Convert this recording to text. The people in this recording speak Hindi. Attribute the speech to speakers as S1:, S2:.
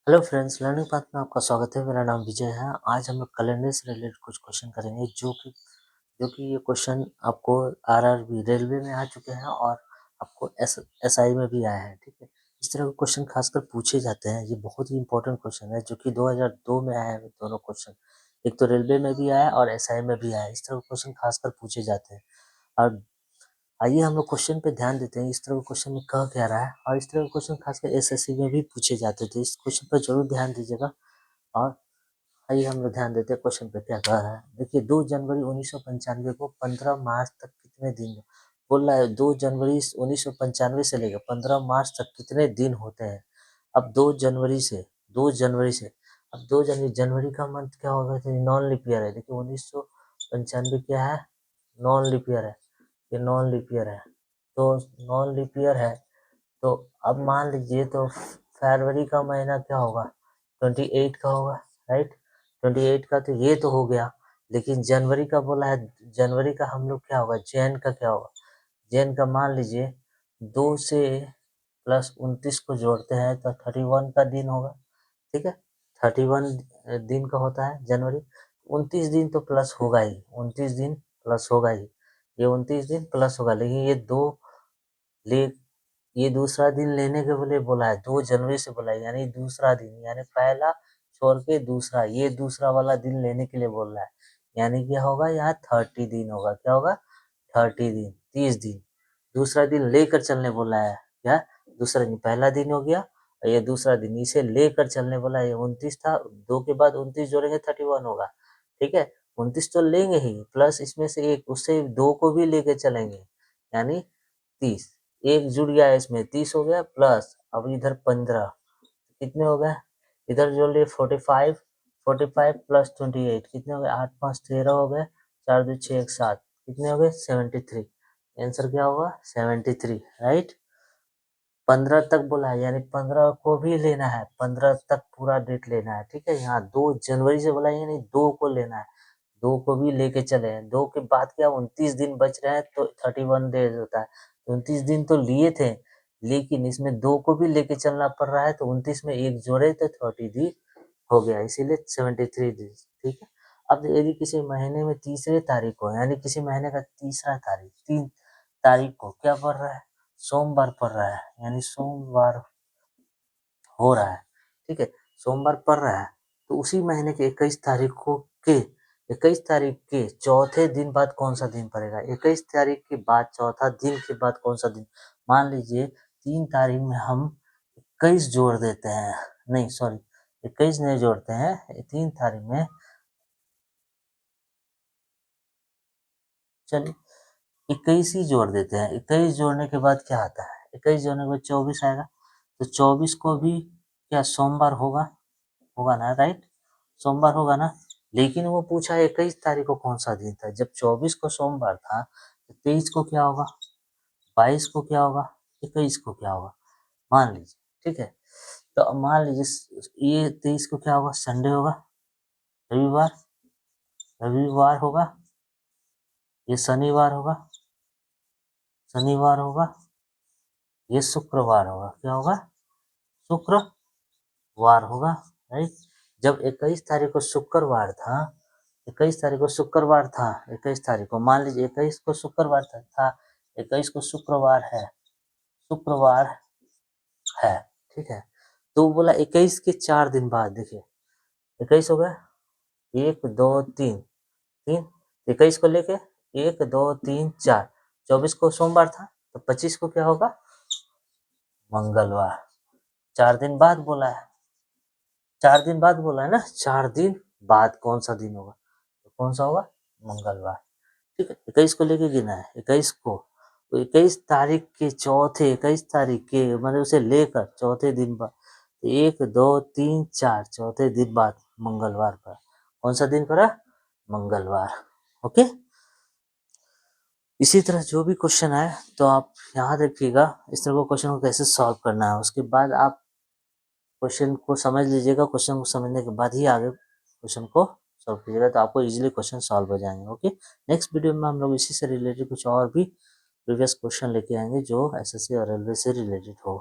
S1: हेलो फ्रेंड्स, लर्निंग पाथ में आपका स्वागत है। मेरा नाम विजय है। आज हम लोग कैलेंडर से रिलेटेड कुछ क्वेश्चन करेंगे जो कि ये क्वेश्चन आपको आरआरबी रेलवे में आ चुके हैं और आपको एसआई में भी आया है। ठीक है, इस तरह के क्वेश्चन खासकर पूछे जाते हैं। ये बहुत ही इंपॉर्टेंट क्वेश्चन है जो कि 2002 में आया है। दोनों क्वेश्चन, एक तो रेलवे में भी आया और एसआई में भी आया है। इस तरह के क्वेश्चन खासकर पूछे जाते हैं। और आइए हम लोग क्वेश्चन पे ध्यान देते हैं, इस तरह के क्वेश्चन में कह क्या रहा है। और इस तरह के क्वेश्चन खासकर एसएससी में भी पूछे जाते थे। इस क्वेश्चन पर जरूर ध्यान दीजिएगा। और आइए हम लोग ध्यान देते हैं क्वेश्चन पे क्या कह रहा है। देखिए, 2 जनवरी 1995 को 15 मार्च तक कितने दिन बोल रहा है। 2 जनवरी 1995 से लेकर 15 मार्च तक कितने दिन होते हैं। अब 2 जनवरी से अब 2 जनवरी जनवरी का मंथ क्या होगा, नॉन लीप ईयर है। देखिए 1995 क्या है, नॉन लीप ईयर है। ये नॉन लीप ईयर है, तो नॉन लीप ईयर है। तो अब मान लीजिए, तो फरवरी का महीना क्या होगा, 28 का होगा, राइट। 28 का तो ये तो हो गया, लेकिन जनवरी का बोला है। जनवरी का हम लोग क्या होगा, जैन का क्या होगा। जैन का मान लीजिए 2 से प्लस 29 को जोड़ते हैं तो 31 का दिन होगा। ठीक है, 31 दिन का होता है जनवरी। 29 दिन तो प्लस होगा ही, 29 दिन प्लस होगा ही। ये 29 दिन प्लस होगा, लेकिन ले ये दूसरा दिन लेने के लिए बोला है। 2 जनवरी से बोला है, यानी दूसरा दिन, यानी पहला छोड़ के दूसरा, ये दूसरा वाला दिन लेने के लिए बोल रहा है। यानी क्या होगा, यहाँ 30 दिन होगा। क्या होगा, 30 दिन, 30 दिन। दूसरा दिन लेकर चलने बोला है। क्या, दूसरा दिन, पहला दिन हो गया और ये दूसरा दिन, इसे लेकर चलने बोला है। ये 29 था, 2 के बाद 29 जोड़ेंगे 31 होगा। ठीक है, 29 तो लेंगे ही, प्लस इसमें से एक, उससे 2 को भी लेके चलेंगे, यानी 30। एक जुड़ गया, इसमें 30 हो गया, प्लस अब इधर 15, कितने हो गए, इधर जोड़ लिए 45। 45 प्लस 28 कितने हो गए, 8 5 13 हो गए, 4 2 6 1 7, कितने हो गए, 73। आंसर क्या होगा, 73, राइट। 15 तक बोला है, यानी 15 को भी लेना है, 15 तक पूरा डेट लेना है। ठीक है, यहाँ 2 जनवरी से बोला है, यानी 2 को लेना है, 2 को भी लेके चले हैं। 2 के बाद क्या, 29 दिन बच रहे हैं, तो 31 डेज होता है। 29 दिन तो लिए थे, लेकिन इसमें 2 को भी लेके चलना पड़ रहा है, तो 29 में एक जोड़े तो 30 दिन हो गया, इसीलिए 73 दिन। ठीक है, अब यदि किसी महीने में तीसरे तारीख को, यानी किसी महीने का तीसरा तारीख, 3 तारीख को क्या पड़ रहा है, सोमवार पड़ रहा है, यानी सोमवार हो रहा है। ठीक है, सोमवार पड़ रहा है, तो उसी महीने के 21 तारीख के चौथे दिन बाद कौन सा दिन पड़ेगा। 21 तारीख के बाद चौथा दिन के बाद कौन सा दिन, मान लीजिए 3 तारीख में हम 21 जोड़ देते हैं, नहीं सॉरी, 21 नहीं जोड़ते हैं, 3 तारीख में, चलिए 21 ही जोड़ देते हैं। 21 जोड़ने के बाद क्या आता है, 21 जोड़ने के बाद 24 आएगा, तो 24 को भी क्या सोमवार होगा, होगा ना, राइट, सोमवार होगा ना। लेकिन वो पूछा 21 तारीख को कौन सा दिन था। जब 24 को सोमवार था, तो 23 को क्या होगा, 22 को क्या होगा, 21 को क्या होगा, मान लीजिए। ठीक है, तो अब मान लीजिए ये 23 को क्या होगा, संडे होगा, रविवार, रविवार होगा, ये शनिवार होगा, शनिवार होगा, ये शुक्रवार होगा। क्या होगा, शुक्रवार होगा, राइट। जब 21 तारीख को शुक्रवार था, 21 तारीख को शुक्रवार था, 21 तारीख को मान लीजिए 21 को शुक्रवार था, 21 को शुक्रवार है, शुक्रवार है। ठीक है, तो बोला 21 के 4 दिन बाद, देखिए 21 हो गया, 1 2 3, 3, 21 को लेके 1 2 3 4, 24 को सोमवार था, तो 25 को क्या होगा, मंगलवार। 4 दिन बाद बोला है, 4 दिन बाद बोला है ना, 4 दिन बाद कौन सा दिन होगा, तो कौन सा होगा, मंगलवार। ठीक है, 21 को लेके गिना है, 21 को, तो 21 तारीख के चौथे, 21 तारीख के मतलब उसे लेकर चौथे दिन बाद, 1 2 3 4, चौथे दिन बाद मंगलवार पर, कौन सा दिन पड़ा, मंगलवार। ओके, इसी तरह जो भी क्वेश्चन आए तो आप यहाँ देखिएगा, इस तरह को क्वेश्चन को कैसे सॉल्व करना है। उसके बाद आप क्वेश्चन को समझ लीजिएगा, क्वेश्चन को समझने के बाद ही आगे क्वेश्चन को सॉल्व कीजिएगा, तो आपको इजीली क्वेश्चन सॉल्व हो जाएंगे। ओके, नेक्स्ट वीडियो में हम लोग इसी से रिलेटेड कुछ और भी प्रीवियस क्वेश्चन लेके आएंगे जो एसएससी और रेलवे से रिलेटेड हो।